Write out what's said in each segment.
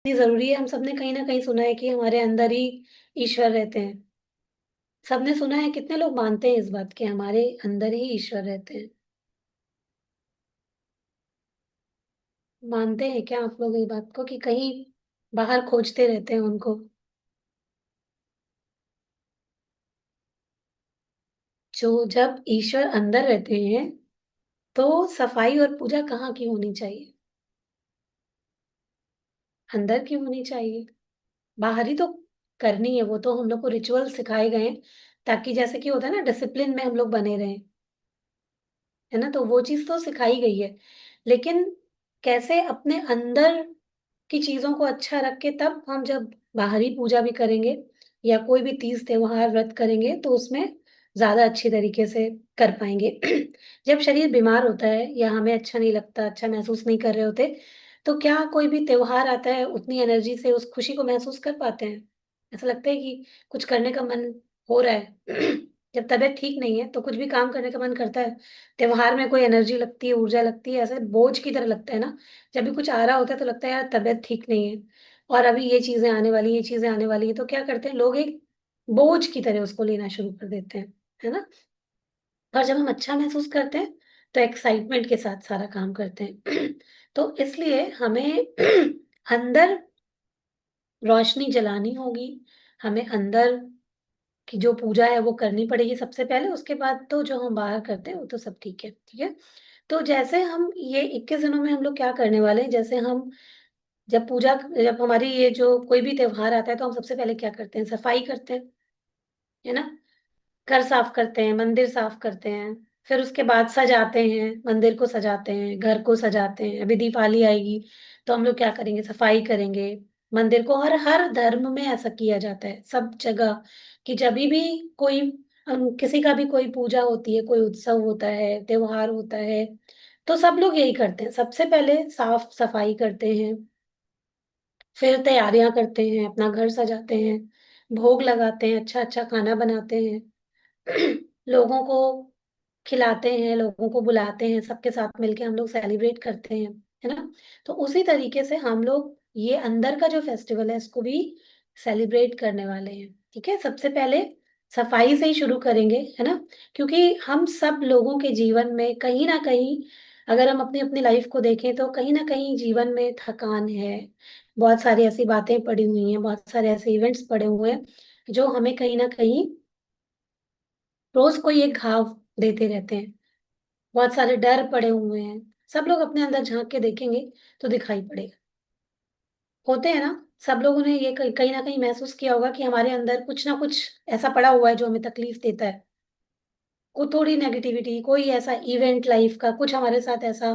इतनी ज़रूरी है। हम सबने कहीं न कहीं सुना है कि हमारे अंदर ही ईश्वर रहते हैं। सबने सुना है, कितने लोग मानते हैं इस बात कि हमारे अंदर ही ईश्वर रहते हैं? मानते हैं क्या आप लोग इस बात को कि कहीं बाहर खोजते रहते हैं उनको? जो जब ईश्वर अंदर रहते हैं, तो सफाई और पूजा कहाँ की होनी चाहिए? अंदर की होनी चाहिए। बाहर ही तो करनी है, वो तो हम लोग को रिचुअल सिखाए गए हैं, ताकि जैसे कि होता है ना डिसिप्लिन में हम लोग बने रहें। है ना? तो वो चीज़ तो सिखाई गई है। लेकिन कैसे अपने अंदर की चीज़ों को अच्छा रख के तब हम जब बाहरी पूजा भी करेंगे या कोई भी तीज त्योहार व्रत करेंगे तो उसमें ज़्यादा अच्छी तरीके से कर पाएँगे। जब शरीर बीमार होता है या हमें अच्छा नहीं लगता, अच्छा महसूस नहीं कर रहे होते, तो क्या कोई भी त्योहार आता है उतनी एनर्जी से उस खुशी को महसूस कर पाते हैं? ऐसा लगता है कि कुछ करने का मन हो रहा है। जब तबीयत ठीक नहीं है तो कुछ भी काम करने का मन करता है। त्योहार में कोई एनर्जी लगती है, ऊर्जा लगती है, ऐसे बोझ की तरह लगता है ना, जब भी कुछ आ रहा होता है तो लगता है यार तबीयत ठीक नहीं है और अभी ये चीज़ें आने वाली हैं, ये चीज़ें आने वाली हैं, तो क्या करते हैं लोग एक बोझ की तरह उसको लेना शुरू कर देते हैं, है ना? और जब हम अच्छा महसूस करते हैं, तो एक्साइटमेंट के साथ सारा काम करते हैं। तो इसलिए हमें अंदर रोशनी जलानी होगी, हमें अंदर की जो पूजा है वो करनी पड़ेगी सबसे पहले, उसके बाद तो जो हम बाहर करते हैं वो तो सब ठीक है, ठीक है? तो जैसे हम ये 21 दिनों में हम लोग क्या करने वाले हैं, जैसे हम जब हमारी ये जो कोई भी त्योहार आता है तो हम सबसे पहले क्या करते हैं, सफाई करते हैं, है ना? घर साफ करते हैं, मंदिर साफ करते हैं, फिर उसके बाद सजाते हैं, मंदिर को सजाते हैं, घर को सजाते हैं। अभी दीपावली आएगी, तो हम लोग क्या करेंगे, सफाई करेंगे, मंदिर को और हर धर्म में ऐसा किया जाता है, सब जगह कि जभी भी कोई किसी का भी कोई पूजा होती है, कोई उत्सव होता है, त्योहार होता है, तो सब लोग यही करते हैं। सबसे पहले साफ-सफाई करते हैं, फिर तैयारियाँ करते हैं, अपना घर सजाते हैं, भोग लगाते हैं, अच्छा-अच्छा खाना बनाते हैं। लोगों को खिलाते हैं, लोगों को बुलाते हैं, सबके साथ मिलके हम लोग सेलिब्रेट करते हैं, है ना? तो उसी तरीके से हम लोग ये अंदर का जो फेस्टिवल है, इसको भी सेलिब्रेट करने वाले हैं, ठीक है? सबसे पहले सफाई से ही शुरू करेंगे, है ना? क्योंकि हम सब लोगों के जीवन में कहीं न कहीं अगर हम अपनी-अपनी लाइफ़ को देखें, तो कहीं न कहीं जीवन में थकान है, बहुत सारी ऐसी बातें पड़ी हुई हैं, बहुत सारे ऐसे इवेंट्स पड़े हुए हैं, जो हमें कहीं न कहीं रोज़ कोई एक घाव देते रहते हैं। बहुत सारे डर पड़े हुए हैं। सब लोग अपने अंदर झाँक के देखेंगे तो दिखाई पड़ेगा। होते हैं ना? सब लोगों ने ये कहीं न कहीं महसूस किया होगा कि हमारे अंदर कुछ ना कुछ ऐसा पड़ा हुआ है जो हमें तकलीफ़ देता है। को थोड़ी नेगेटिविटी, कोई ऐसा इवेंट लाइफ़ का कुछ हमारे साथ ऐसा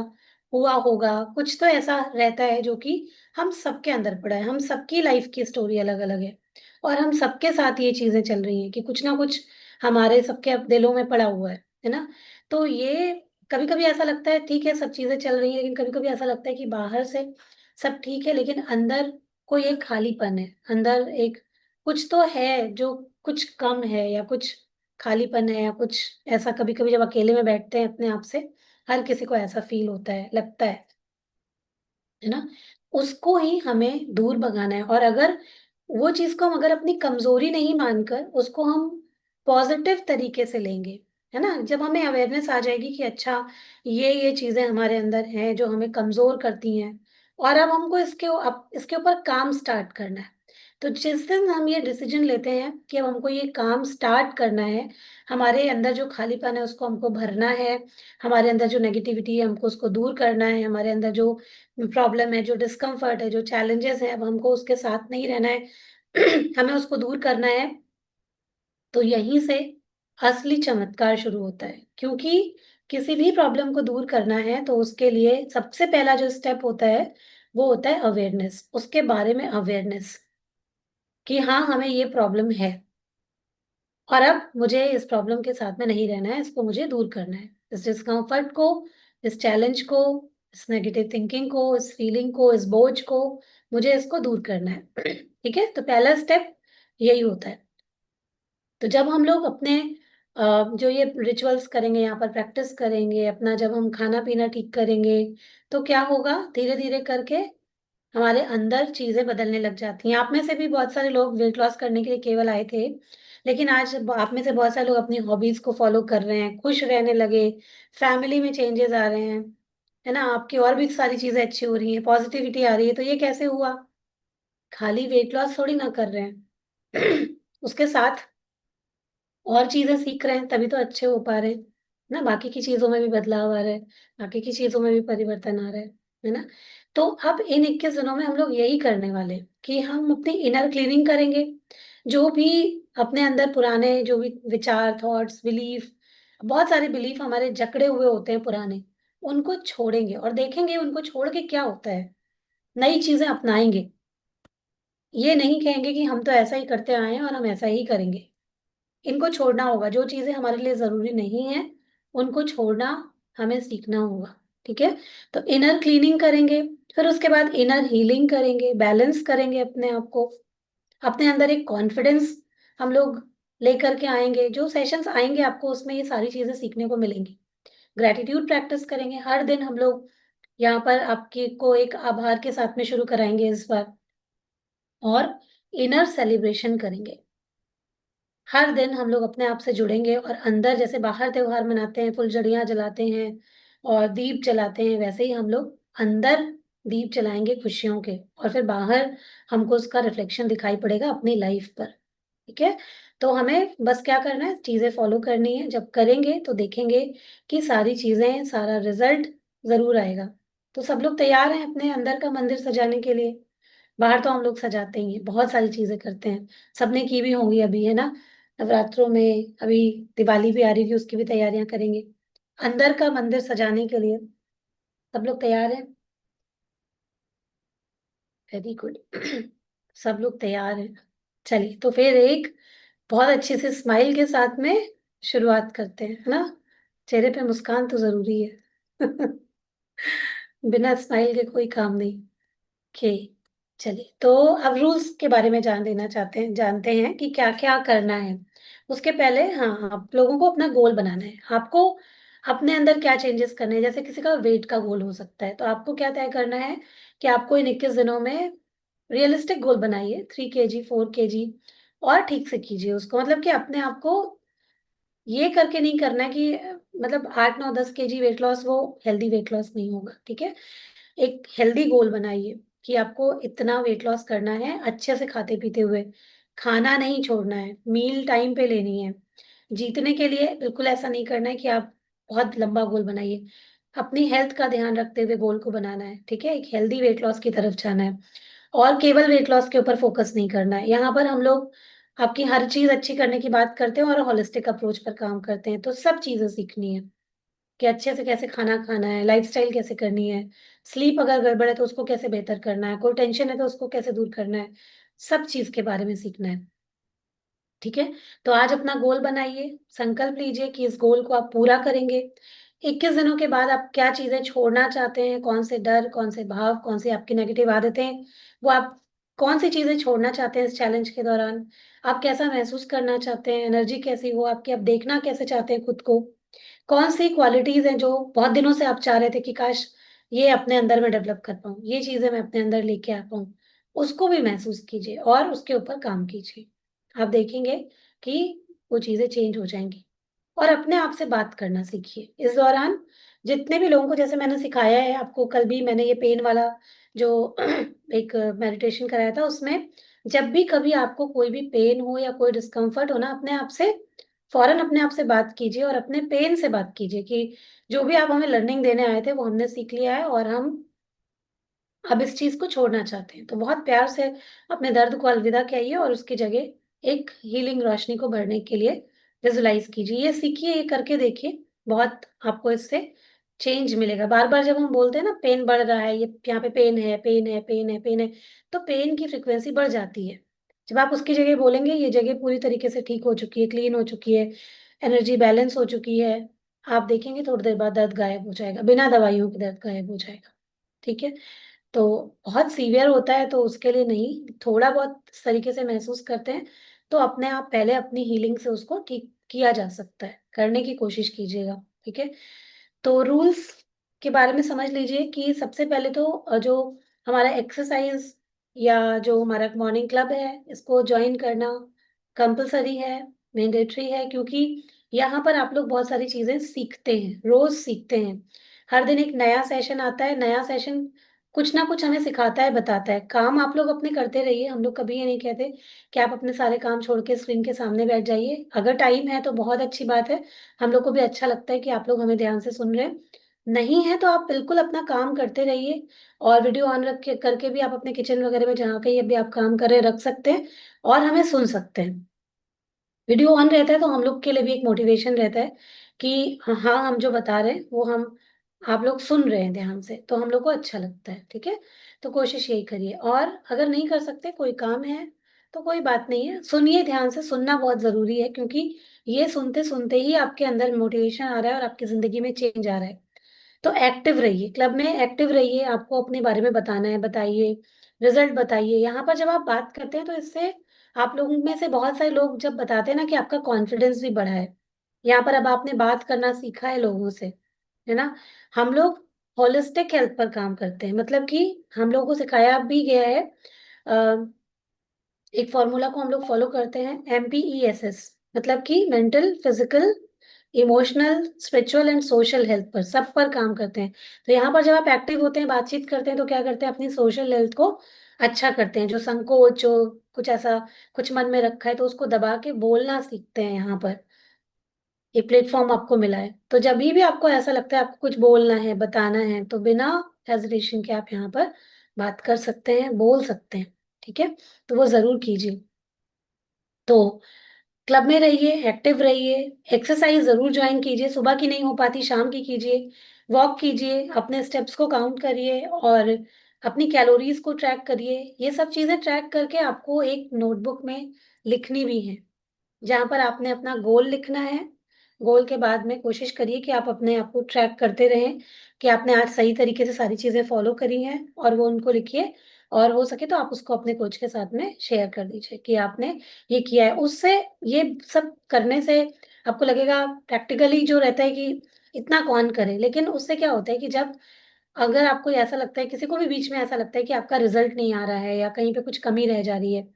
हुआ होगा, कुछ तो ऐसा रहता है जो कि हम सबके अंदर पड़ा है। हम सबकी लाइफ़ की स्टोरी अलग-अलग है और हम सबके साथ ये चीज़ें चल रही हैं कि कुछ ना कुछ हमारे सबके दिलों में पड़ा हुआ है ना? तो ये कभी-कभी ऐसा लगता है ठीक है सब चीज़ें चल रही हैं, लेकिन कभी-कभी ऐसा लगता है कि बाहर से सब ठीक है लेकिन अंदर कोई एक खालीपन है। अंदर एक कुछ तो है जो कुछ कम है या कुछ खालीपन है या कुछ ऐसा कभी-कभी जब अकेले में बैठते हैं अपने आप से, हर किसी को ऐसा फ़ील होता है, लगता है ना? उसको ही हमें दूर भगाना है और अगर वो चीज़ को हम अगर अपनी कमज़ोरी नहीं मानकर उसको हम पॉज़िटिव तरीके से लेंगे, है ना? जब हमें अवेयरनेस आ जाएगी कि अच्छा ये चीज़ें हमारे अंदर हैं जो हमें कमज़ोर करती हैं और अब हमको इसके ऊपर काम स्टार्ट करना है। तो जिस दिन हम ये डिसीज़न लेते हैं कि अब हमको ये काम स्टार्ट करना है, हमारे अंदर जो खालीपन है उसको हमको भरना है, हमारे अंदर जो नेगेटिविटी है हमको उसको दूर करना है, हमारे अंदर जो प्रॉब्लम है, जो डिस्कम्फ़र्ट है, जो चैलेंजेज़ हैं, अब हमको उसके साथ नहीं रहना है, हमें उसको दूर करना है, तो यहीं से असली चमत्कार शुरू होता है। क्योंकि किसी भी प्रॉब्लम को दूर करना है, तो उसके लिए सबसे पहला जो स्टेप होता है, वो होता है अवेयरनेस, उसके बारे में अवेयरनेस कि हाँ, हमें ये प्रॉब्लम है और अब मुझे इस प्रॉब्लम के साथ में नहीं रहना है, इसको मुझे दूर करना है। इस डिस्कम्फ़र्ट को, इस चैलेंज को, इस नेगेटिव थिंकिंग को, इस फीलिंग को, इस बोझ को, मुझे इसको दूर करना है। ठीक है? तो पहला स्टेप यही होता है। तो जब हम लोग अपने जो ये रिचुअल्स करेंगे, यहाँ पर प्रैक्टिस करेंगे, अपना जब हम खाना-पीना ठीक करेंगे, तो क्या होगा धीरे-धीरे करके हमारे अंदर चीजें बदलने लग जाती हैं। आप में से भी बहुत सारे लोग वेट लॉस करने के लिए केवल आए थे, लेकिन आज आप में से बहुत सारे लोग अपनी हॉबीज को फॉलो कर रहे हैं, खुश रहने लगे, फैमिली में चेंजेस आ रहे हैं, है ना, आपकी और भी सारी चीजें अच्छी हो रही हैं, पॉजिटिविटी आ रही है। तो ये कैसे हुआ? खाली वेट लॉस थोड़ी ना कर रहे हैं उसके साथ और चीजें सीख रहे हैं, तभी तो अच्छे हो पा रहे हैं ना। बाकी की चीजों में भी बदलाव आ रहा है, बाकी की चीजों में भी परिवर्तन आ रहा है ना। तो अब इन 21 दिनों में हम लोग यही करने वाले हैं कि हम अपनी इनर क्लीनिंग करेंगे। जो भी अपने अंदर पुराने जो भी विचार, थॉट्स, बिलीफ, बहुत सारे बिलीफ हमारे जकड़े हुए होते हैं पुराने, उनको छोड़ेंगे और देखेंगे उनको छोड़ के क्या होता है। नई चीजें अपनाएंगे। ये नहीं कहेंगे कि हम तो ऐसा ही करते आए हैं और हम ऐसा ही करेंगे। इनको छोड़ना होगा। जो चीजें हमारे लिए जरूरी नहीं है, उनको छोड़ना हमें सीखना होगा। ठीक है? तो इनर क्लीनिंग करेंगे, फिर उसके बाद इनर हीलिंग करेंगे, बैलेंस करेंगे अपने आप को, अपने अंदर एक कॉन्फिडेंस हम लोग लेकर के आएंगे। जो सेशंस आएंगे आपको उसमें ये सारी चीजें सीखने को मिलेंगी। ग्रेटिट्यूड प्रैक्टिस करेंगे हर दिन हम लोग। यहाँ पर आपकी को एक आभार के साथ में शुरू कराएंगे इस बार। और इनर सेलिब्रेशन करेंगे। हर दिन हम लोग अपने आप से जुड़ेंगे और अंदर जैसे बाहर त्योहार मनाते हैं, फुलझड़ियां जलाते हैं और दीप जलाते हैं, वैसे ही हम लोग अंदर दीप जलाएंगे खुशियों के, और फिर बाहर हमको उसका रिफ्लेक्शन दिखाई पड़ेगा अपनी लाइफ पर। ठीक है? तो हमें बस क्या करना है, चीजें फॉलो करनी है। जब करेंगे तो देखेंगे कि सारी चीजें, सारा रिजल्ट जरूर आएगा। तो सब लोग तैयार हैं अपने अंदर का मंदिर सजाने के लिए? बाहर तो हम लोग सजाते ही हैं, बहुत सारी चीजें करते हैं, सबने की भी होंगी अभी, है ना। नवरात्रों में अभी दिवाली भी आ रही थी, उसकी भी तैयारियां करेंगे। अंदर का मंदिर सजाने के लिए सब लोग तैयार हैं? वेरी गुड सब लोग तैयार हैं। चलिए, तो फिर एक बहुत अच्छे से स्माइल के साथ में शुरुआत करते हैं, है ना। चेहरे पे मुस्कान तो जरूरी है बिना स्माइल के कोई काम नहीं। ओके, चलिए, तो अब रूल्स के बारे में जानते हैं कि क्या क्या करना है। उसके पहले हाँ, आप लोगों को अपना गोल बनाना है। आपको अपने अंदर क्या चेंजेस करने हैं। जैसे किसी का वेट का गोल हो सकता है, तो आपको क्या तय करना है कि आपको इन 21 दिनों में रियलिस्टिक गोल बनाइए, 3 kg, 4 kg, और ठीक से कीजिए उसको। मतलब कि अपने आप को ये करके नहीं करना है कि मतलब 8 9 10 kg वेट लॉस, वो हेल्दी वेट लॉस नहीं होगा। ठीक है? एक हेल्दी गोल बनाइए कि आपको इतना वेट लॉस करना है, अच्छे से खाते पीते हुए। खाना नहीं छोड़ना है, मील टाइम पे लेनी है। जीतने के लिए बिल्कुल ऐसा नहीं करना है कि आप बहुत लंबा गोल बनाइए। अपनी हेल्थ का ध्यान रखते हुए गोल को बनाना है। ठीक है? एक हेल्दी वेट लॉस की तरफ जाना है और केवल वेट लॉस के ऊपर फोकस नहीं करना है। यहाँ पर हम लोग आपकी हर चीज अच्छी करने की बात करते हैं और होलिस्टिक अप्रोच पर काम करते हैं। तो सब चीजें सीखनी है कि अच्छे से कैसे खाना खाना है, लाइफस्टाइल कैसे करनी है, स्लीप अगर गड़बड़ है तो उसको कैसे बेहतर करना है, कोई टेंशन है तो उसको कैसे दूर करना है, सब चीज के बारे में सीखना है। ठीक है? तो आज अपना गोल बनाइए, संकल्प लीजिए कि इस गोल को आप पूरा करेंगे। 21 दिनों के बाद आप क्या चीजें छोड़ना चाहते हैं, कौन से डर, कौन से भाव, कौन सी आपकी नेगेटिव आदतें, वो आप कौन सी चीजें छोड़ना चाहते हैं इस चैलेंज के दौरान। आप कैसा महसूस करना चाहते हैं, एनर्जी कैसी हो आपकी, आप देखना कैसे चाहते हैं खुद को, कौन सी क्वालिटीज हैं जो बहुत दिनों से आप चाह रहे थे कि काश ये अपने अंदर में डेवलप कर पाऊं, ये चीजें मैं अपने अंदर लेके आ पाऊं। उसको भी महसूस कीजिए और उसके ऊपर काम कीजिए। आप देखेंगे कि वो चीजें चेंज हो जाएंगी। और अपने आप से बात करना सीखिए इस दौरान। जितने भी लोगों को, जैसे मैंने सिखाया है आपको, कल भी मैंने ये पेन वाला जो एक मेडिटेशन कराया था, उसमें जब भी कभी आपको कोई भी पेन हो या कोई डिस्कम्फर्ट हो ना, अपने आप से फौरन अपने आप से बात कीजिए और अपने पेन से बात कीजिए कि जो भी आप हमें लर्निंग देने आए थे वो हमने सीख लिया है और हम अब इस चीज को छोड़ना चाहते हैं। तो बहुत प्यार से अपने दर्द को अलविदा कहिए और उसकी जगह एक हीलिंग रोशनी को भरने के लिए विजुलाइज कीजिए। ये सीखिए, ये करके देखिए, बहुत आपको इससे चेंज मिलेगा। बार बार जब हम बोलते हैं ना पेन बढ़ रहा है, ये यहाँ पे पेन है, पेन है, पेन है, पेन है, तो पेन की फ्रिक्वेंसी बढ़ जाती है। जब आप उसकी जगह बोलेंगे ये जगह पूरी तरीके से ठीक हो चुकी है, क्लीन हो चुकी है, एनर्जी बैलेंस हो चुकी है, आप देखेंगे थोड़ी देर बाद दर्द गायब हो जाएगा, बिना दवाइयों के दर्द गायब हो जाएगा। ठीक है? तो बहुत सीवियर होता है तो उसके लिए नहीं, थोड़ा बहुत इस तरीके से महसूस करते हैं तो अपने आप पहले अपनी हीलिंग से उसको ठीक किया जा सकता है, करने की कोशिश कीजिएगा। ठीक है? तो रूल्स के बारे में समझ लीजिए कि सबसे पहले तो जो हमारा एक्सरसाइज या जो हमारा मॉर्निंग क्लब है इसको ज्वाइन करना कंपलसरी है, मैंडेटरी है, क्योंकि यहाँ पर आप लोग बहुत सारी चीजें सीखते हैं, रोज सीखते हैं। हर दिन एक नया सेशन आता है, नया सेशन कुछ ना कुछ हमें सिखाता है, बताता है। काम आप लोग अपने करते रहिए, हम लोग कभी ये नहीं कहते कि आप अपने सारे काम छोड़ के स्क्रीन के सामने बैठ जाइए। अगर टाइम है तो बहुत अच्छी बात है, हम लोग को भी अच्छा लगता है कि आप लोग हमें ध्यान से सुन रहे हैं। नहीं है तो आप बिल्कुल अपना काम करते रहिए, और वीडियो ऑन रख के करके भी आप अपने किचन वगैरह में जहाँ कहीं भी आप काम कर रहे हैं रख सकते हैं और हमें सुन सकते हैं। वीडियो ऑन रहता है तो हम लोग के लिए भी एक मोटिवेशन रहता है कि हाँ, हम जो बता रहे हैं वो हम आप लोग सुन रहे हैं ध्यान से, तो हम लोग को अच्छा लगता है। ठीक है, तो कोशिश यही करिए। और अगर नहीं कर सकते, कोई काम है तो कोई बात नहीं है, सुनिए ध्यान से। सुनना बहुत जरूरी है, क्योंकि ये सुनते सुनते ही आपके अंदर मोटिवेशन आ रहा है और आपकी जिंदगी में चेंज आ रहा है। तो एक्टिव रहिए, क्लब में एक्टिव रहिए, आपको अपने बारे में बताना है, बताइए, रिजल्ट बताइए। यहाँ पर जब आप बात करते हैं तो इससे आप लोगों में से बहुत सारे लोग जब बताते हैं ना कि आपका कॉन्फिडेंस भी बढ़ा है। यहाँ पर अब आपने बात करना सीखा है लोगों से, है ना। हम लोग होलिस्टिक हेल्थ पर काम करते हैं, मतलब कि हम लोगों को सिखाया भी गया है, एक फॉर्मूला को हम लोग फॉलो करते हैं, MPESS, मतलब कि mental, physical, emotional, spiritual and social health पर, सब पर काम करते हैं। तो यहाँ पर जब आप एक्टिव होते हैं, बातचीत करते हैं, तो क्या करते हैं, अपनी सोशल हेल्थ को अच्छा करते हैं। जो संकोच, जो कुछ ऐसा कुछ मन में रखा है तो उसको दबा के बोलना सीखते हैं। यहाँ पर एक प्लेटफॉर्म आपको मिला है, तो जब भी आपको ऐसा लगता है आपको कुछ बोलना है, बताना है, तो बिना हेजिटेशन के आप यहाँ पर बात कर सकते हैं, बोल सकते हैं। ठीक है, तो वो जरूर कीजिए। तो क्लब में रहिए, एक्टिव रहिए, एक्सरसाइज जरूर ज्वाइन कीजिए, सुबह की नहीं हो पाती शाम की कीजिए, वॉक कीजिए, अपने स्टेप्स को काउंट करिए और अपनी कैलोरीज को ट्रैक करिए। ये सब चीजें ट्रैक करके आपको एक नोटबुक में लिखनी भी है, जहां पर आपने अपना गोल लिखना है। गोल के बाद में कोशिश करिए कि आप अपने आप को ट्रैक करते रहें कि आपने आज सही तरीके से सारी चीजें फॉलो करी हैं, और वो उनको लिखिए। और हो सके तो आप उसको अपने कोच के साथ में शेयर कर दीजिए कि आपने ये किया है। उससे ये सब करने से आपको लगेगा, प्रैक्टिकली जो रहता है कि इतना कौन करे, लेकिन उससे क्या होता है कि जब अगर आपको ऐसा लगता है, किसी को भी बीच में ऐसा लगता है कि आपका रिजल्ट नहीं आ रहा है या कहीं पे कुछ कमी रह जा रही है,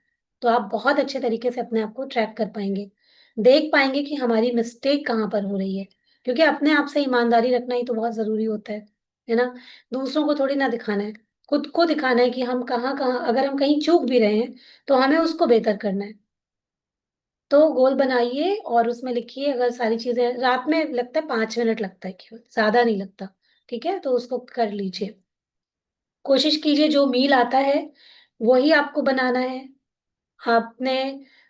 तो आप बहुत अच्छे तरीके से अपने आप को ट्रैक कर पाएंगे, देख पाएंगे कि हमारी मिस्टेक कहाँ पर हो रही है। क्योंकि अपने आप से ईमानदारी रखना ही तो बहुत जरूरी होता है ना। दूसरों को थोड़ी ना दिखाना है, खुद को दिखाना है कि हम कहाँ कहाँ, अगर हम कहीं चूक भी रहे हैं तो हमें उसको बेहतर करना है। तो गोल बनाइए और उसमें लिखिए। अगर सारी चीजें, रात में लगता है 5 मिनट लगता है केवल, ज्यादा नहीं लगता। ठीक है, तो उसको कर लीजिए। कोशिश कीजिए जो मील आता है वही आपको बनाना है। आपने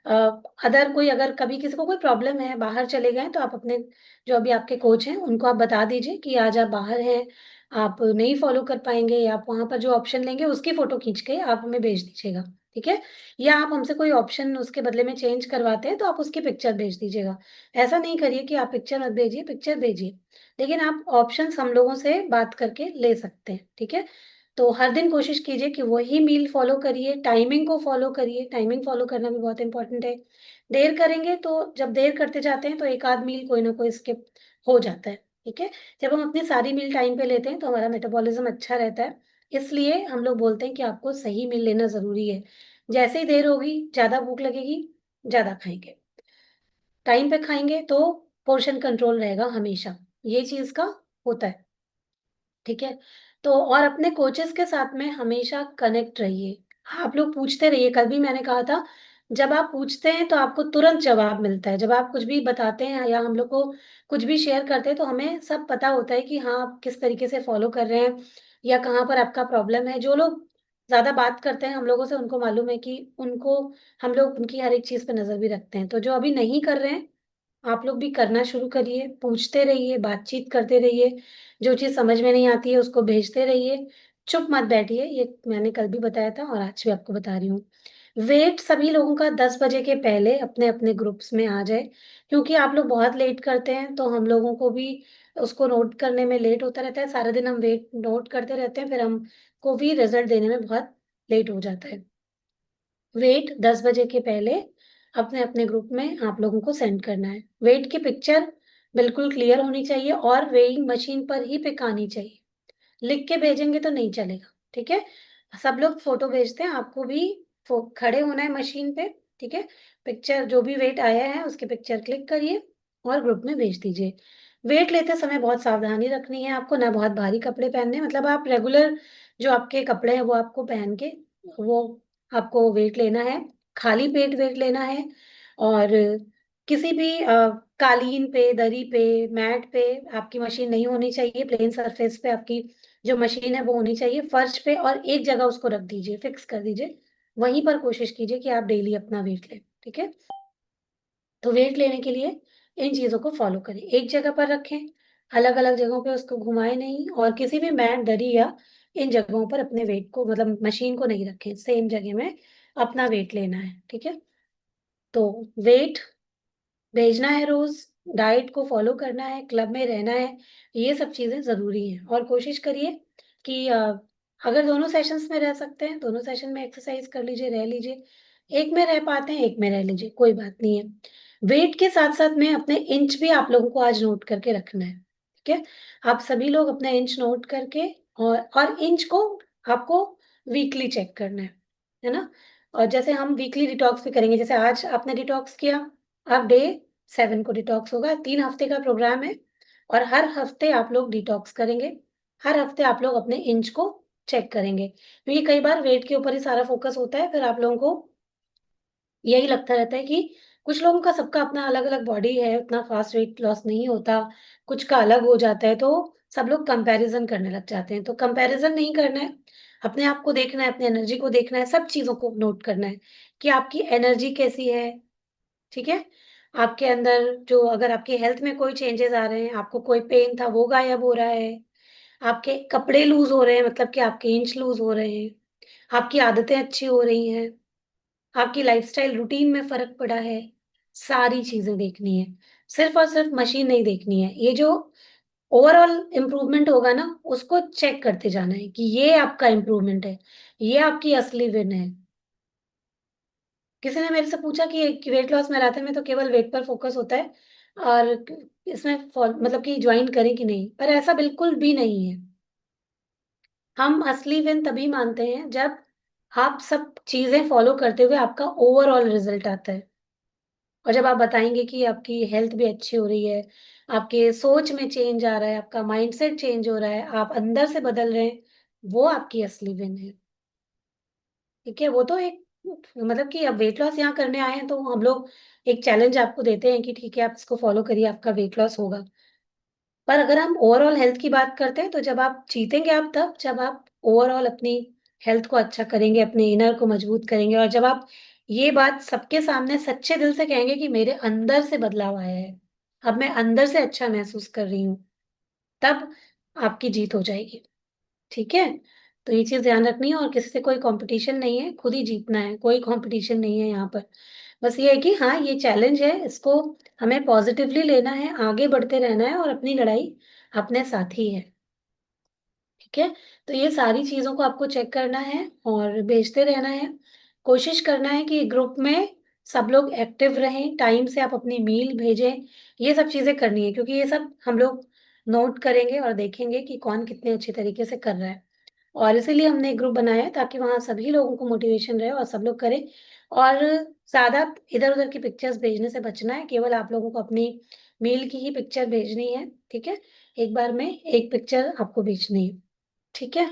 अदर कोई, अगर कभी किसी को कोई प्रॉब्लम है, बाहर चले गए, तो आप अपने जो अभी आपके कोच हैं उनको आप बता दीजिए कि आज आप बाहर हैं, आप नहीं फॉलो कर पाएंगे, या आप वहां पर जो ऑप्शन लेंगे उसकी फोटो खींच के आप हमें भेज दीजिएगा। ठीक है, या आप हमसे कोई ऑप्शन उसके बदले में चेंज करवाते हैं तो आप उसकी पिक्चर भेज दीजिएगा। ऐसा नहीं करिए कि आप पिक्चर मत भेजिए, पिक्चर भेजिए, लेकिन आप ऑप्शंस हम लोगों से बात करके ले सकते हैं। ठीक है, तो हर दिन कोशिश कीजिए कि वही मील फॉलो करिए, टाइमिंग को फॉलो करिए। टाइमिंग फॉलो करना भी बहुत इंपॉर्टेंट है। देर करेंगे तो, जब देर करते जाते हैं तो एक आध मील कोई ना कोई स्किप हो जाता है। ठीक है, जब हम अपनी सारी मील टाइम पे लेते हैं तो हमारा मेटाबॉलिज्म अच्छा रहता है। इसलिए हम लोग बोलते हैं कि आपको सही मील लेना जरूरी है। जैसे ही देर होगी, ज्यादा भूख लगेगी, ज्यादा खाएंगे, टाइम पे खाएंगे तो पोर्शन कंट्रोल रहेगा हमेशा। ये चीज का होता है। ठीक है, तो और अपने कोचेस के साथ में हमेशा कनेक्ट रहिए। आप लोग पूछते रहिए, कल भी मैंने कहा था, जब आप पूछते हैं तो आपको तुरंत जवाब मिलता है। जब आप कुछ भी बताते हैं या हम लोग को कुछ भी शेयर करते हैं तो हमें सब पता होता है कि हाँ, आप किस तरीके से फॉलो कर रहे हैं या कहाँ पर आपका प्रॉब्लम है। जो लोग ज्यादा बात करते हैं हम लोगों से, उनको मालूम है कि उनको, हम लोग उनकी हर एक चीज पे नजर भी रखते हैं। तो जो अभी नहीं कर रहे हैं, आप लोग भी करना शुरू करिए, पूछते रहिए, बातचीत करते रहिए, जो चीज समझ में नहीं आती है उसको भेजते रहिए, चुप मत बैठिए। ये मैंने कल भी बताया था और आज भी आपको बता रही हूँ। वेट सभी लोगों का 10 बजे के पहले अपने अपने ग्रुप्स में आ जाए, क्योंकि आप लोग बहुत लेट करते हैं तो हम लोगों को भी उसको नोट करने में लेट होता रहता है। सारा दिन हम वेट नोट करते रहते हैं, फिर हमको भी रिजल्ट देने में बहुत लेट हो जाता है। वेट 10 बजे के पहले अपने अपने ग्रुप में आप लोगों को सेंड करना है। वेट की पिक्चर बिल्कुल क्लियर होनी चाहिए और वेइंग मशीन पर ही पिक आनी चाहिए। लिख के भेजेंगे तो नहीं चलेगा। ठीक है, सब लोग फोटो भेजते हैं, आपको भी खड़े होना है मशीन पे, ठीक है? पिक्चर जो भी वेट आया है उसकी पिक्चर क्लिक करिए और ग्रुप में भेज दीजिए। वेट लेते समय बहुत सावधानी रखनी है आपको, ना बहुत भारी कपड़े पहनने, मतलब आप रेगुलर जो आपके कपड़े हैं वो आपको पहन के वो आपको वेट लेना है, खाली पेट वेट लेना है। और किसी भी कालीन पे, दरी पे, मैट पे आपकी मशीन नहीं होनी चाहिए, प्लेन सरफेस पे आपकी जो मशीन है वो होनी चाहिए, फर्श पे, और एक जगह उसको रख दीजिए, फिक्स कर दीजिए। वहीं पर कोशिश कीजिए कि आप डेली अपना वेट लें, ठीक है? तो वेट लेने के लिए इन चीज़ों को फ़ॉलो करें। एक जगह पर रखें, अलग-अलग जगहों पे उसको घुमाएँ नहीं, और किसी भी मैट, दरी या इन जगहों पर अपने वेट को, मतलब मशीन को नहीं रखें। सेम जगह में अपना वेट लेना है, ठीक है? तो वेट भेजना है रोज़, डाइट को फ़ॉलो करना है, क्लब में रहना है, ये सब चीज़ें ज़रूरी हैं। और कोशिश करिए कि अगर दोनों सेशंस में रह सकते हैं, दोनों सेशन में एक्सरसाइज़ कर लीजिए, रह लीजिए। एक में रह पाते हैं, एक में रह लीजिए, कोई बात नहीं है। वेट के साथ-साथ में अपने इंच भी आप लोगों को आज नोट करके रखना है, ठीक है? आप सभी लोग अपना इंच नोट करके, और इंच को आपको वीकली चेक करना है ना? और जैसे हम वीकली डिटॉक्स भी करेंगे, जैसे आज आपने डिटॉक्स किया, अब डे 7 को डिटॉक्स होगा, 3 हफ्ते का प्रोग्राम है, और हर हफ्ते आप लोग डिटॉक्स करेंगे। हर हफ्ते आप लोग अपने इंच को चेक करेंगे, क्योंकि कई बार वेट के ऊपर ही सारा फोकस होता है, फिर आप लोगों को यही लगता रहता है कि कुछ लोगों का, सबका अपना अलग-अलग बॉडी है, उतना फास्ट वेट लॉस नहीं होता, कुछ का अलग हो जाता है, तो सब लोग कंपैरिज़न करने लग जाते हैं। तो कंपैरिज़न नहीं करना है, अपने आप को देखना है, अपनी एनर्जी को देखना है, सब चीज़ों को नोट करना है कि आपकी एनर्जी कैसी है, ठीक है? आपके अंदर जो, अगर आपकी हेल्थ में कोई चेंजेज़ आ रहे हैं, आपको कोई पेन था वो गायब हो रहा है, आपके कपड़े लूज़ हो रहे हैं, मतलब कि आपके इंच लूज़ हो रहे हैं, आपकी आदतें अच्छी हो रही हैं, आपकी लाइफ़स्टाइल रूटीन में फ़र्क पड़ा है, सारी चीज़ें देखनी है। सिर्फ़ और सिर्फ़ मशीन नहीं देखनी है। ये जो ओवरऑल इम्प्रूवमेंट होगा ना, उसको चेक करते जाना है कि ये आपका इम्प्रूवमेंट है, ये आपकी असली विन है। किसी ने मेरे से पूछा कि वेट लॉस मैराथन में तो केवल वेट पर फ़ोकस होता है, और इसमें मतलब कि जॉइन करें कि नहीं? पर ऐसा बिल्कुल भी नहीं है। हम असली विन तभी मानते हैं जब आप सब चीज़ें फ़ॉलो करते हुए आपका ओवरऑल रिज़ल्ट आता है। और जब आप बताएँगे कि आपकी हेल्थ भी अच्छी हो रही है, आपके सोच में चेंज आ रहा है, आपका माइंडसेट चेंज हो रहा है, आप अंदर से बदल रहे हैं, वो आपकी असली विन है। ठीक है? वो तो एक, मतलब कि अब वेट लॉस यहाँ करने आए हैं, तो हम लोग एक चैलेंज आपको देते हैं कि ठीक है, आप इसको फ़ॉलो करिए, आपका वेट लॉस होगा। पर अगर हम ओवरऑल हेल्थ की बात करते हैं, तो जब आप जीतेंगे आप तब, जब आप ओवरऑल अपनी हेल्थ को अच्छा करेंगे, अपने इनर को मजबूत करेंगे, और जब आप ये बात सबके सामने सच्चे दिल से कहेंगे कि मेरे अंदर से बदलाव आया है। अब मैं अंदर से अच्छा महसूस कर रही हूँ, तब आपकी जीत हो जाएगी। ठीक है? तो ये चीज़ ध्यान रखनी है, और किसी से कोई कॉम्पिटिशन नहीं है, खुद ही जीतना है, कोई कॉम्पिटिशन नहीं है यहाँ पर। बस ये है कि हाँ, ये चैलेंज है, इसको हमें पॉज़िटिवली लेना है, आगे बढ़ते रहना है, और अपनी लड़ाई अपने साथ ही है। ठीक है? तो ये सारी चीज़ों को आपको चेक करना है और भेजते रहना है। कोशिश करना है कि ग्रुप में सब लोग एक्टिव रहें, टाइम से आप अपनी मील भेजें, ये सब चीज़ें करनी है, क्योंकि ये सब हम लोग नोट करेंगे और देखेंगे कि कौन कितने अच्छे तरीके से कर रहा है। और इसीलिए हमने एक ग्रुप बनाया है, ताकि वहाँ सभी लोगों को मोटिवेशन रहे और सब लोग करें। और ज़्यादा इधर-उधर की पिक्चर्स भेजने से बचना है, केवल आप लोगों को अपनी मील की ही पिक्चर भेजनी है, ठीक है? एक बार में एक पिक्चर आपको भेजनी है, ठीक है?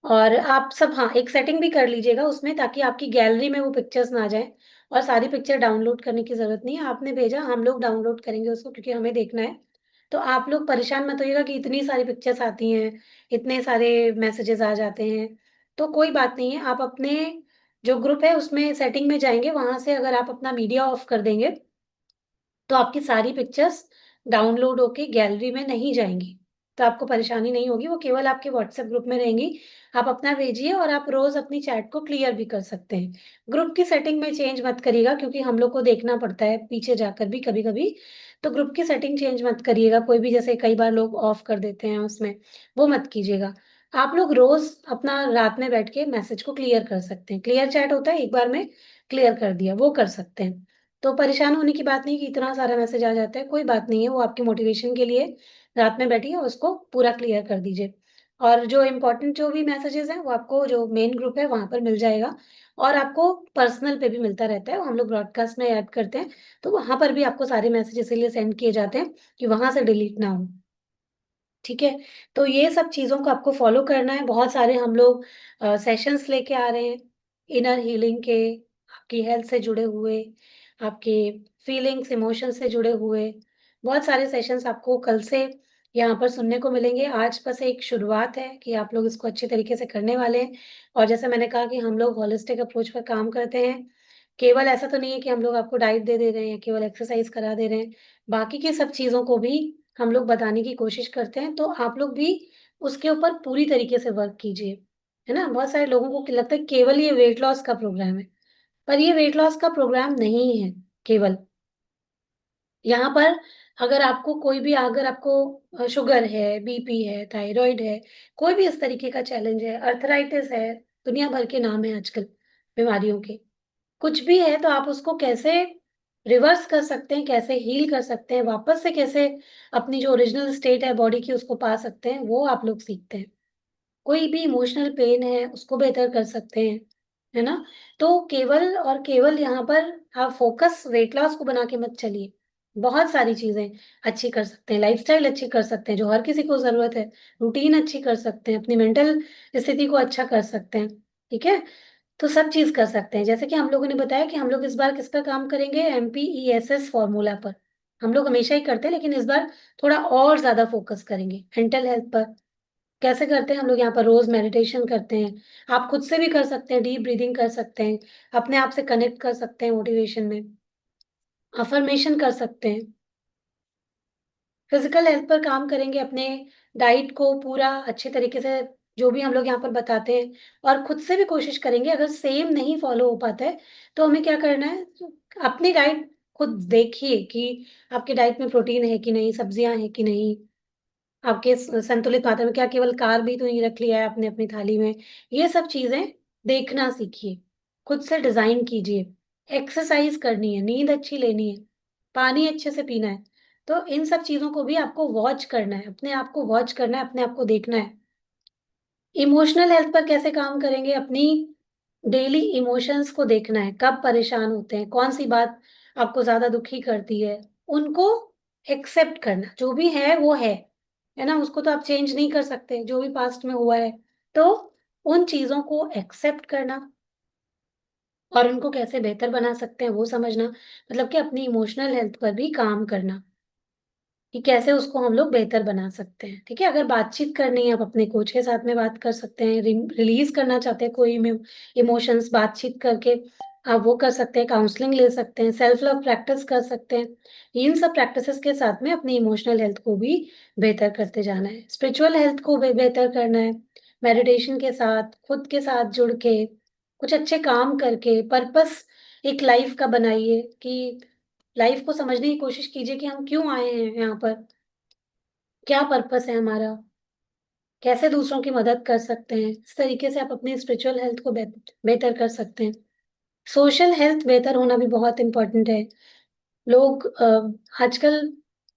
और आप सब, हाँ, एक सेटिंग भी कर लीजिएगा उसमें, ताकि आपकी गैलरी में वो पिक्चर्स ना जाएँ, और सारी पिक्चर डाउनलोड करने की ज़रूरत नहीं है। आपने भेजा, हम लोग डाउनलोड करेंगे उसको, क्योंकि हमें देखना है। तो आप लोग परेशान मत होइएगा कि इतनी सारी पिक्चर्स आती हैं, इतने सारे मैसेजेस आ जाते हैं। तो कोई बात नहीं है, आप अपने जो ग्रुप है उसमें सेटिंग में जाएँगे, वहाँ से अगर आप अपना मीडिया ऑफ कर देंगे, तो आपकी सारी पिक्चर्स डाउनलोड होके गैलरी में नहीं जाएँगी। तो आपको परेशानी नहीं होगी, वो केवल आपके व्हाट्सएप ग्रुप में रहेंगी। आप अपना भेजिए, और आप रोज़ अपनी चैट को क्लियर भी कर सकते हैं। ग्रुप की सेटिंग में चेंज मत करिएगा, क्योंकि हम लोग को देखना पड़ता है पीछे जाकर भी कभी-कभी। तो ग्रुप की सेटिंग चेंज मत करिएगा, कोई भी, जैसे कई बार लोग ऑफ कर देते हैं उसमें, वो मत कीजिएगा। आप लोग रोज़ अपना रात में बैठ के मैसेज को क्लियर कर सकते हैं। क्लियर चैट होता है, एक बार में क्लियर कर दिया, वो कर सकते हैं। तो परेशान होने की बात नहीं कि इतना सारा मैसेज आ जाता है, कोई बात नहीं है, वो आपके मोटिवेशन के लिए रात में बैठिए और उसको पूरा क्लियर कर दीजिए। और जो इम्पोर्टेंट जो भी मैसेजेस हैं वो आपको जो मेन ग्रुप है वहाँ पर मिल जाएगा, और आपको पर्सनल पे भी मिलता रहता है, वो हम लोग ब्रॉडकास्ट में ऐड करते हैं, तो वहाँ पर भी आपको सारे मैसेज इसीलिए सेंड किए जाते हैं कि वहाँ से डिलीट ना हो। ठीक है? तो ये सब चीज़ों को आपको फ़ॉलो करना है। बहुत सारे हम लोग सेशंस लेके आ रहे हैं, इनर हीलिंग के, आपकी हेल्थ से जुड़े हुए, आपके फीलिंग्स, इमोशंस से जुड़े हुए। बहुत सारे सेशंस आपको कल से यहाँ पर सुनने को मिलेंगे। आज बस एक शुरुआत है कि आप लोग इसको अच्छे तरीके से करने वाले हैं, और जैसे मैंने कहा कि हम लोग होलिस्टिक अप्रोच पर काम करते हैं। केवल ऐसा तो नहीं है कि हम लोग आपको डाइट दे रहे हैं, केवल एक्सरसाइज़ करा दे रहे हैं। बाकी की सब चीज़ों को भी हम लोग बताने की कोशिश करते हैं, तो आप लोग भी उसके ऊपर पूरी तरीके से वर्क कीजिए, है ना? बहुत सारे लोगों को लगता है केवल ये वेट लॉस का प्रोग्राम है, पर ये वेट लॉस का प्रोग्राम नहीं है केवल। यहाँ पर अगर आपको कोई भी अगर आपको शुगर है, बीपी है, थायरॉइड है, कोई भी इस तरीके का चैलेंज है, अर्थराइटिस है, दुनिया भर के नाम हैं आजकल बीमारियों के। कुछ भी है तो आप उसको कैसे रिवर्स कर सकते हैं, कैसे हील कर सकते हैं, वापस से कैसे अपनी जो ओरिजिनल स्टेट है बॉडी की उसको पा सकते हैं, वो आप लोग सीखते हैं। कोई भी इमोशनल पेन है, उसको बेहतर कर सकते हैं, है ना? तो केवल और केवल यहाँ पर आप फ़ोकस वेट लॉस को बना के मत चलिए। बहुत सारी चीज़ें अच्छी कर सकते हैं, लाइफ़स्टाइल अच्छी कर सकते हैं, जो हर किसी को ज़रूरत है, रूटीन अच्छी कर सकते हैं, अपनी मेंटल स्थिति को अच्छा कर सकते हैं, ठीक है? तो सब चीज़ कर सकते हैं। जैसे कि हम लोगों ने बताया कि हम लोग इस बार किस पर काम करेंगे, एमपीईएसएस फ़ॉर्मूला पर। हम लोग हमेशा ही करते हैं, लेकिन इस बार थोड़ा और ज़्यादा फ़ोकस करेंगे, मेंटल हेल्थ पर। कैसे करते हैं हम लोग यहाँ पर रोज़ मेडिटेशन करते हैं। आप खुद से भी कर सकते हैं, डीप ब्रीथिंग कर सकते हैं, अपने आप से कनेक्ट कर सकते हैं मोटिवेशन में, अफ़र्मेशन कर सकते हैं। फिज़िकल हेल्थ पर काम करेंगे, अपने डाइट को पूरा अच्छे तरीके से जो भी हम लोग यहाँ पर बताते हैं, और खुद से भी कोशिश करेंगे, अगर सेम नहीं फ़ॉलो हो पाता है, तो हमें क्या करना है, अपनी डाइट खुद देखिए कि आपकी डाइट में प्रोटीन है कि नहीं, सब्जियाँ हैं कि नहीं, आपके संतुलित मात्रा में क्या केवल कार्ब ही तो नहीं रख लिया है आपने अपनी थाली में। ये सब चीज़ें देखना सीखिए, खुद से डिज़ाइन कीजिए, एक्सरसाइज़ करनी है, नींद अच्छी लेनी है, पानी अच्छे से पीना है। तो इन सब चीज़ों को भी आपको वॉच करना है, अपने आप को वॉच करना है, अपने आप को देखना है। इमोशनल हेल्थ पर कैसे काम करेंगे, अपनी डेली इमोशंस को देखना है, कब परेशान होते हैं, कौन-सी बात आपको ज़्यादा दुखी करती है, उनको एक्सेप्ट करना, जो भी है वो है ना? उसको तो आप चेंज नहीं कर सकते, जो भी पास्ट में हुआ है। तो उन चीज़ों को एक्सेप्ट करना और उनको कैसे बेहतर बना सकते हैं, वो समझना, मतलब कि अपनी इमोशनल हेल्थ पर भी काम करना। कि कैसे उसको हम लोग बेहतर बना सकते हैं, ठीक है? अगर बातचीत करनी है, आप अपने कोच के साथ में बात कर सकते हैं, रिलीज़ करना चाहते हैं कोई इमोशंस बातचीत करके, आप वो कर सकते हैं, काउंसलिंग ले सकते हैं, सेल्फ लव प्रैक्टिस कर सकते हैं। इन सब प्रैक्टिसेज़ के साथ में अपनी इमोशनल हेल्थ को भी बेहतर करते जाना है। स्पिरिचुअल हेल्थ को बेहतर करना है, मेडिटेशन के साथ, खुद के साथ जुड़ के, कुछ अच्छे काम करके, पर्पस एक लाइफ़ का बनाइए कि लाइफ को समझने की कोशिश कीजिए कि हम क्यों आए हैं यहाँ पर? क्या पर्पस है हमारा? कैसे दूसरों की मदद कर सकते हैं? इस तरीके से आप अपनी स्पिरिचुअल हेल्थ को बेहतर कर सकते हैं। सोशल हेल्थ बेहतर होना भी बहुत इम्पोर्टेंट है। लोग आजकल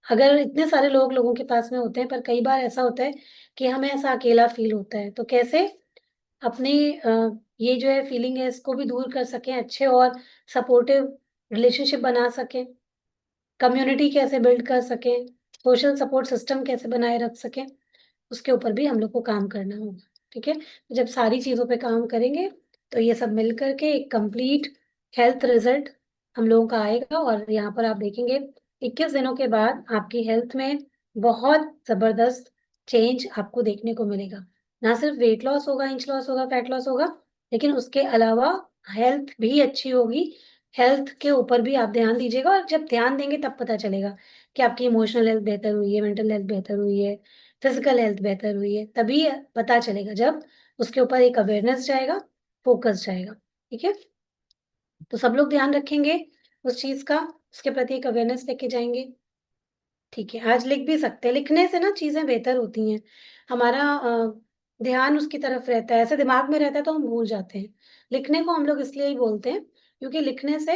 अगर इतने सारे लोगों के पास में होते हैं, पर कई बार ऐसा होता है कि हमें ऐसा अकेला फ़ील होता है। तो कैसे अपनी ये जो है फ़ीलिंग है इसको भी दूर कर सकें, अच्छे और सपोर्टिव रिलेशनशिप बना सकें? कम्युनिटी कैसे बिल्ड कर सकें, सोशल सपोर्ट सिस्टम कैसे बनाए रख सकें, उसके ऊपर भी हम लोग को काम करना होगा, ठीक है? जब सारी चीज़ों पे काम करेंगे, तो ये सब मिल कर के एक कंप्लीट हेल्थ रिज़ल्ट हम लोगों का आएगा, और यहाँ पर आप देखेंगे 21 दिनों के बाद आपकी हेल्थ में बहुत ज़बरदस्त चेंज आपको देखने को मिलेगा। ना सिर्फ वेट लॉस होगा, इंच लॉस होगा, फैट लॉस होगा, लेकिन उसके अलावा हेल्थ भी अच्छी होगी। हेल्थ के ऊपर भी आप ध्यान दीजिएगा, और जब ध्यान देंगे तब पता चलेगा कि आपकी इमोशनल हेल्थ बेहतर हुई है, मेंटल हेल्थ बेहतर हुई है, फिजिकल हेल्थ बेहतर हुई है। तभी पता चलेगा जब उसके ऊपर एक अवेयरनेस जाएगा, फोकस जाएगा, ठीक है? तो सब लोग ध्यान रखेंगे उस चीज़ का, उसके प्रति एक अवेयरनेस लेके जाएँगे। ठीक है, आज लिख भी सकते हैं, लिखने से ना चीज़ें बेहतर होती हैं। हमारा ध्यान उसकी तरफ रहता है, ऐसे दिमाग में रहता है तो हम भूल जाते हैं। लिखने को हम लोग इसलिए ही बोलते हैं, क्योंकि लिखने से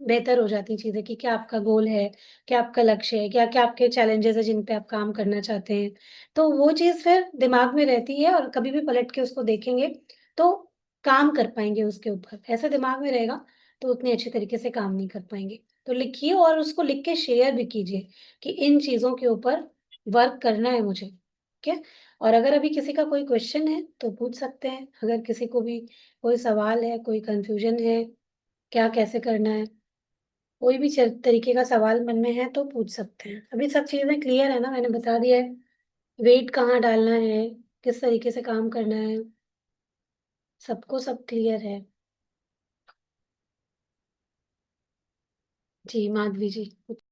बेहतर हो जाती चीज़ें कि क्या आपका गोल है, क्या आपका लक्ष्य है, क्या-क्या आपके चैलेंजेज़ हैं जिन पे आप काम करना चाहते हैं। तो वो चीज़ फिर दिमाग में रहती है और कभी भी पलट के उसको देखेंगे, तो काम कर पाएँगे उसके ऊपर। ऐसे दिमाग में रहेगा, तो उतनी अच्छी तरीके से काम नहीं कर पाएँगे। तो लिखिए और उसको लिख के शेयर भी कीजिए कि इन चीज़ों के ऊपर वर्क करना है मुझे, ठीक है? और अगर अभी किसी का कोई क्वेश्चन है, तो पूछ सकते हैं। अगर किसी को भी कोई सवाल है, कोई कन्फ्यूज़न है, क्या कैसे करना है? कोई भी तरीके का सवाल मन में है तो पूछ सकते हैं। अभी सब चीज़ें क्लियर है ना? मैंने बता दिया है, वेट कहाँ डालना है, किस तरीके से काम करना है, सबको सब क्लियर है। जी, माधवी जी।